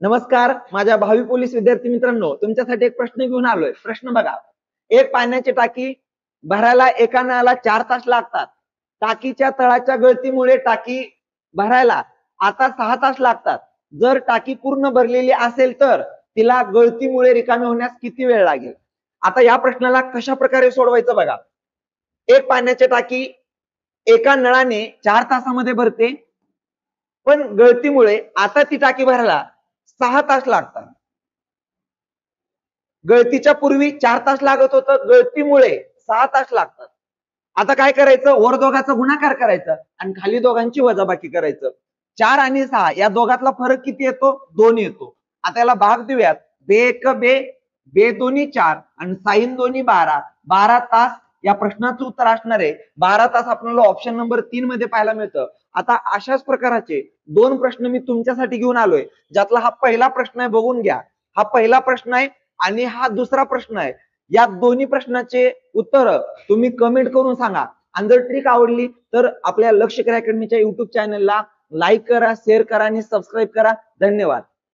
नमस्कार, माझ्या भावी पोलीस विद्यार्थी मित्रांनो, तुमच्यासाठी एक प्रश्न घेऊन आलोय. प्रश्न बघा. एक पाण्याची टाकी भरायला एका नळाला 4 तास लागतात. टाकीच्या तळाच्या गळतीमुळे टाकी भरायला आता 6 तास लागतात. जर टाकी पूर्ण भरलेली असेल तर तिला गळतीमुळे रिकामी होण्यास किती वेळ लागेल? आता या प्रश्नाला कशा प्रकारे सोडवायचं बघा. एक पाण्याची टाकी एका नळाने 4 तासामध्ये भरते, पण गळतीमुळे आता ती टाकी भरायला 6 तास लागतात. गळतीच्या पूर्वी 4 तास लागत होतं, गळतीमुळे 6 तास लागतात. आता काय करायचं? वर दोघांचा गुणाकार करायचा आणि खाली दोघांची वजाबाकी करायचं. 4 आणि 6 या दोघातला फरक किती येतो? 2 येतो. आता याला भाग देऊयात. बे एक बे, बे दोन्ही 4 आणि साइन दोन्ही 12. 12 तास या प्रश्नाचं उत्तर असणार आहे. 12 तास आपल्याला ऑप्शन नंबर 3 मध्ये पाहायला मिळतं. आता अशाच प्रकाराचे 2 प्रश्न मी तुमच्यासाठी घेऊन आलोय. ज्यातला हा पहिला प्रश्न आहे, बघून घ्या. हा पहिला प्रश्न आहे आणि हा दुसरा प्रश्न आहे. या दोन्ही प्रश्नाचे उत्तर तुम्ही कमेंट करून सांगा. आणि जर ट्रिक आवडली तर आपल्या लक्ष्य अकॅडमीच्या युट्यूब चॅनलला लाईक करा, शेअर करा आणि सबस्क्राईब करा. धन्यवाद.